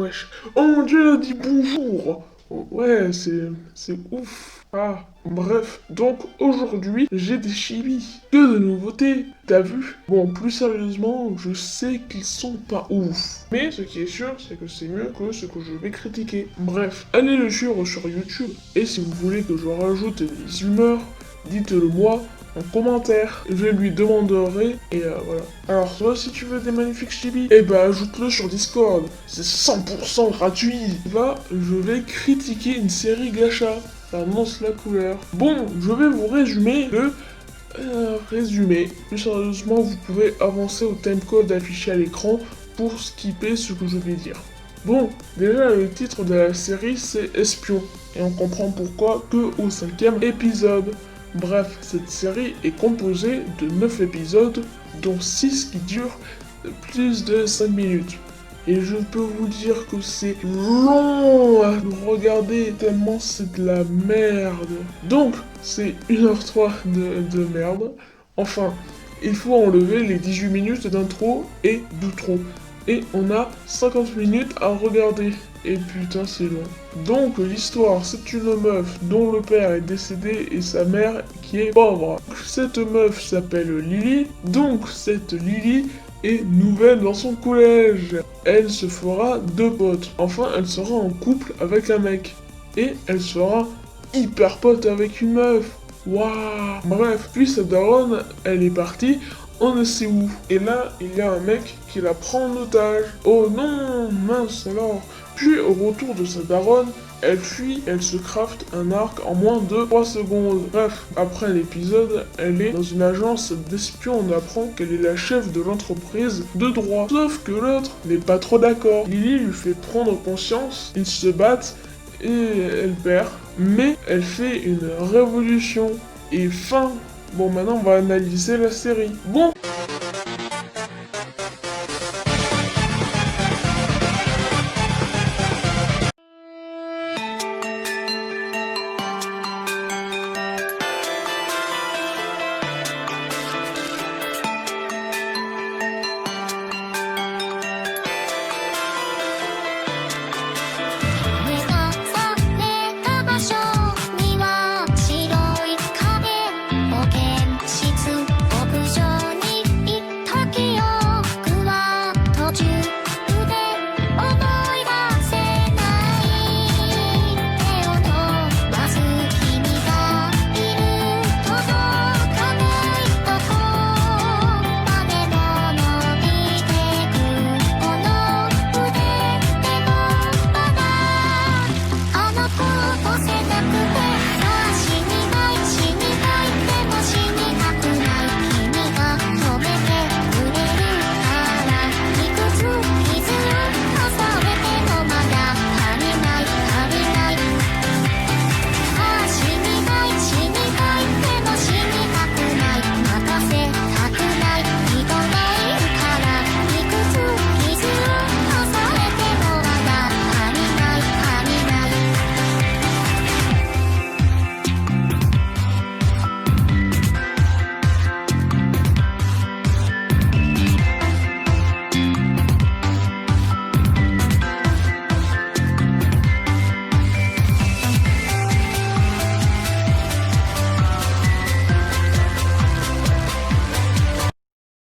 Wesh. Oh mon dieu, elle a dit bonjour. Ouais, c'est ouf. Ah, bref. Donc aujourd'hui, j'ai des chibis. Que de nouveautés. T'as vu? Bon, plus sérieusement, je sais qu'ils sont pas ouf. Mais ce qui est sûr, c'est que c'est mieux que ce que je vais critiquer. Bref, allez le suivre sur YouTube. Et si vous voulez que je rajoute des humeurs, dites-le moi en commentaire. Je lui demanderai et voilà. Alors toi, si tu veux des magnifiques chibis, eh ben ajoute-le sur Discord. C'est 100% gratuit. Là, je vais critiquer une série gacha. Ça annonce la couleur. Bon, je vais vous résumer le résumé. Plus sérieusement, vous pouvez avancer au timecode affiché à l'écran pour skipper ce que je vais dire. Bon, déjà le titre de la série c'est Espion, et on comprend pourquoi que au 5e épisode. Bref, cette série est composée de 9 épisodes, dont 6 qui durent plus de 5 minutes. Et je peux vous dire que c'est long à regarder tellement c'est de la merde. Donc, c'est 1h03 de merde. Enfin, il faut enlever les 18 minutes d'intro et d'outro. Et on a 50 minutes à regarder. Et putain, c'est long. Donc, l'histoire, c'est une meuf dont le père est décédé et sa mère qui est pauvre. Cette meuf s'appelle Lily. Donc, cette Lily est nouvelle dans son collège. Elle se fera deux potes. Enfin, elle sera en couple avec un mec. Et elle sera hyper pote avec une meuf. Waouh. Bref, puis sa daronne, elle est partie, on ne sait où. Et là, il y a un mec qui la prend en otage. Oh non, mince alors. Puis au retour de sa daronne, elle fuit, elle se crafte un arc en moins de 3 secondes. Bref, après l'épisode, elle est dans une agence d'espions, on apprend qu'elle est la chef de l'entreprise de droit. Sauf que l'autre n'est pas trop d'accord. Lily lui fait prendre conscience, ils se battent et elle perd. Mais elle fait une révolution. Et fin. Bon, maintenant on va analyser la série. Bon.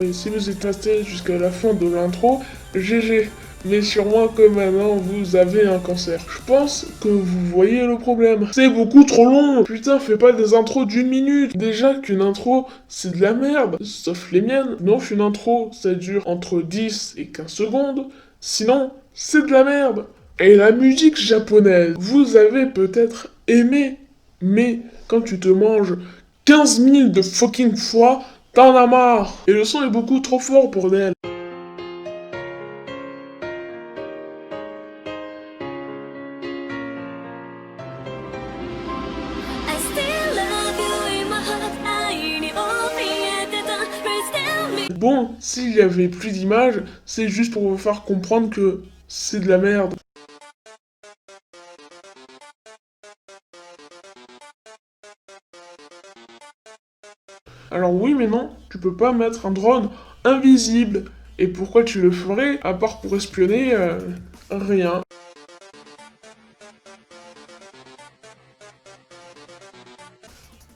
Et si vous êtes resté jusqu'à la fin de l'intro, GG. Mais sûrement que maintenant vous avez un cancer. Je pense que vous voyez le problème. C'est beaucoup trop long. Putain, fais pas des intros d'une minute. Déjà qu'une intro, c'est de la merde. Sauf les miennes. Non, une intro, ça dure entre 10 et 15 secondes. Sinon, c'est de la merde. Et la musique japonaise, vous avez peut-être aimé. Mais quand tu te manges 15 000 de fucking fois, t'en as marre. Et le son est beaucoup trop fort pour d'elle. Bon, s'il y avait plus d'images, c'est juste pour vous faire comprendre que c'est de la merde. Alors oui mais non, tu peux pas mettre un drone invisible. Et pourquoi tu le ferais, à part pour espionner Rien.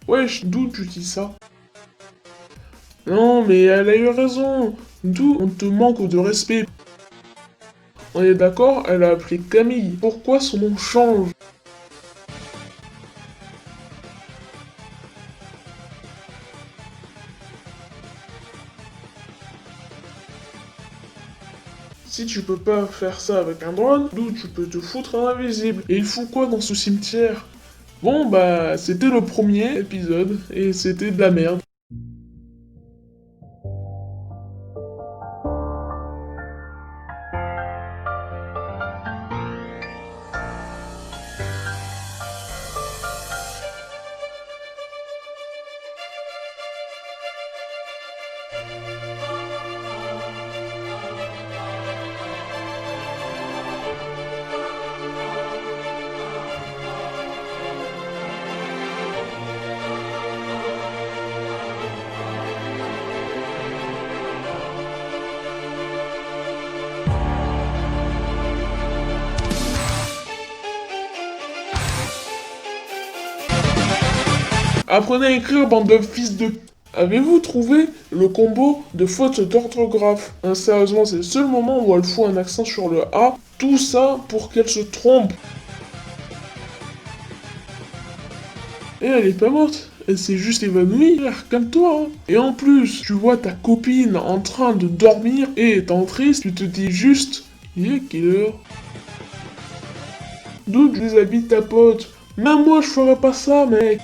Wesh, d'où tu dis ça? Non, mais elle a eu raison. D'où on te manque de respect. On est d'accord, elle a appelé Camille. Pourquoi son nom change? Si tu peux pas faire ça avec un drone, d'où tu peux te foutre en invisible. Et il fout quoi dans ce cimetière? Bon bah, c'était le premier épisode, et c'était de la merde. Apprenez à écrire, bande de fils de... Avez-vous trouvé le combo de fautes d'orthographe? Sérieusement, c'est le seul moment où elle fout un accent sur le A. Tout ça pour qu'elle se trompe. Et elle est pas morte. Elle s'est juste évanouie, frère, comme toi. Hein. Et en plus, tu vois ta copine en train de dormir et étant triste, tu te dis juste, il est quelle heure? D'où tu déshabilles ta pote? Même moi, je ferais pas ça, mec.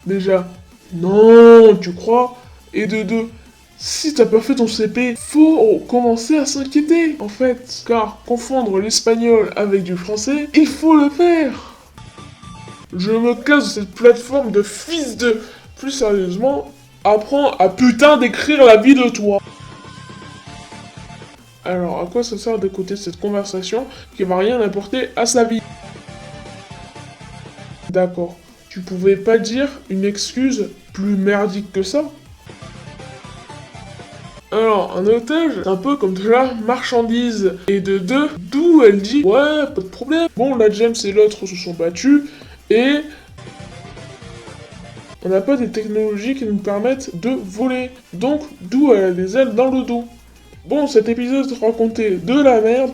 Déjà, non, tu crois? Et de deux, si t'as pas fait ton CP, faut commencer à s'inquiéter, en fait. Car confondre l'espagnol avec du français, il faut le faire. Je me casse de cette plateforme de fils de... Plus sérieusement, apprends à putain d'écrire la vie de toi. Alors, à quoi ça sert d'écouter cette conversation qui va rien apporter à sa vie? D'accord. Tu pouvais pas dire une excuse plus merdique que ça? Alors, un otage, c'est un peu comme de la marchandise. Et de deux, d'où elle dit, ouais, pas de problème. Bon, la James et l'autre se sont battus, et on n'a pas des technologies qui nous permettent de voler. Donc, d'où elle a des ailes dans le dos. Bon, cet épisode racontait de la merde.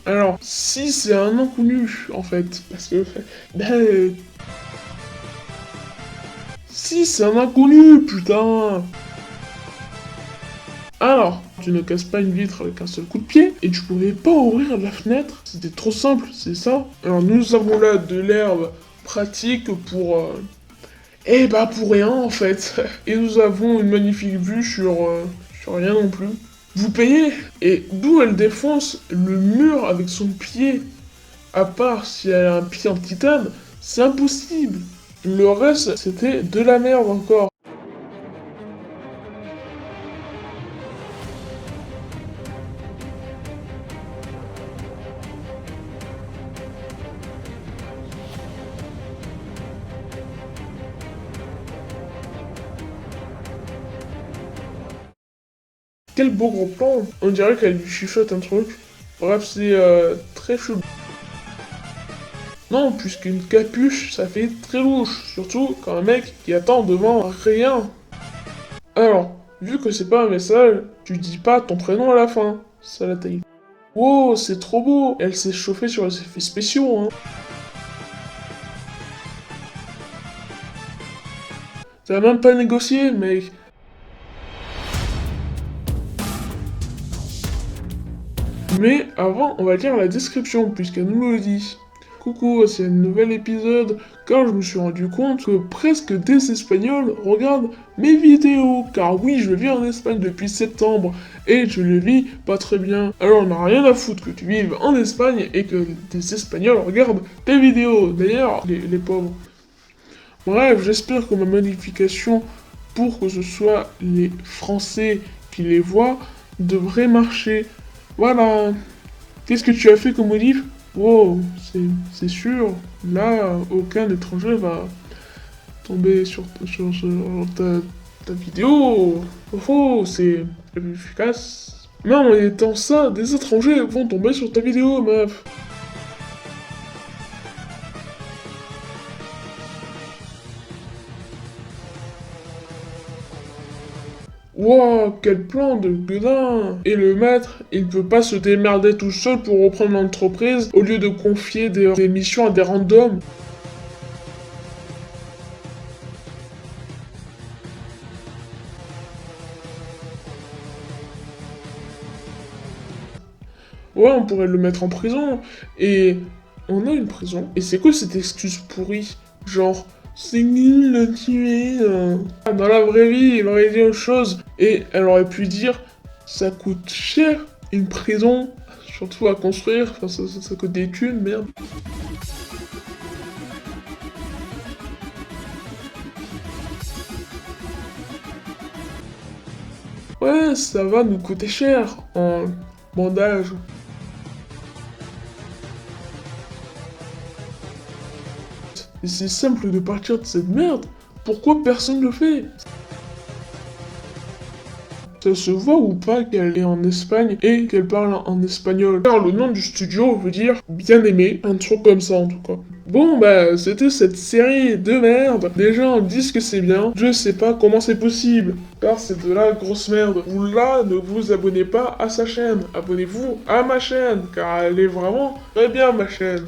Alors, si c'est un inconnu, en fait, parce que, ben, si c'est un inconnu, putain. Alors, tu ne casses pas une vitre avec un seul coup de pied, et tu pouvais pas ouvrir la fenêtre. C'était trop simple, c'est ça. Alors, nous avons là de l'herbe pratique pour... Eh bah, pour rien, en fait. Et nous avons une magnifique vue sur rien non plus. Vous payez? Et d'où elle défonce le mur avec son pied? À part si elle a un pied en titane, c'est impossible. Le reste, c'était de la merde encore. Quel beau gros plan. On dirait qu'elle lui chuchote un truc. Bref, c'est très chelou. Non, puisqu'une capuche, ça fait très louche. Surtout quand un mec qui attend devant rien. Alors, vu que c'est pas un message, tu dis pas ton prénom à la fin. Ça la taille. Wow, c'est trop beau. Elle s'est chauffée sur les effets spéciaux, hein. T'as même pas négocié, mec. Mais avant, on va lire la description, puisqu'elle nous le dit. Coucou, c'est un nouvel épisode car je me suis rendu compte que presque des Espagnols regardent mes vidéos. Car oui, je vis en Espagne depuis septembre et je le vis pas très bien. Alors on n'a rien à foutre que tu vives en Espagne et que des Espagnols regardent tes vidéos. D'ailleurs, les pauvres. Bref, j'espère que ma modification pour que ce soit les Français qui les voient devrait marcher. Voilà. Qu'est-ce que tu as fait comme modif? Wow, c'est sûr. Là, aucun étranger va tomber sur ta vidéo. Oh, c'est efficace. Même en étant ça, des étrangers vont tomber sur ta vidéo, meuf. Wow, quel plan de gudin! Et le maître, il peut pas se démerder tout seul pour reprendre l'entreprise au lieu de confier des missions à des randoms. Ouais, on pourrait le mettre en prison. Et on a une prison. Et c'est quoi cette excuse pourrie? Genre, c'est nul de tuer. Dans la vraie vie, il aurait dit autre chose. Et elle aurait pu dire, ça coûte cher une prison. Surtout à construire. Enfin, ça coûte des thunes, merde. Ouais, ça va nous coûter cher en bandage. Et c'est simple de partir de cette merde. Pourquoi personne le fait? Ça se voit ou pas qu'elle est en Espagne et qu'elle parle en espagnol? Car le nom du studio veut dire bien aimé, un truc comme ça en tout cas. Bon bah c'était cette série de merde. Les gens disent que c'est bien, je sais pas comment c'est possible. Car c'est de la grosse merde. Ou là, ne vous abonnez pas à sa chaîne. Abonnez-vous à ma chaîne, car elle est vraiment très bien ma chaîne.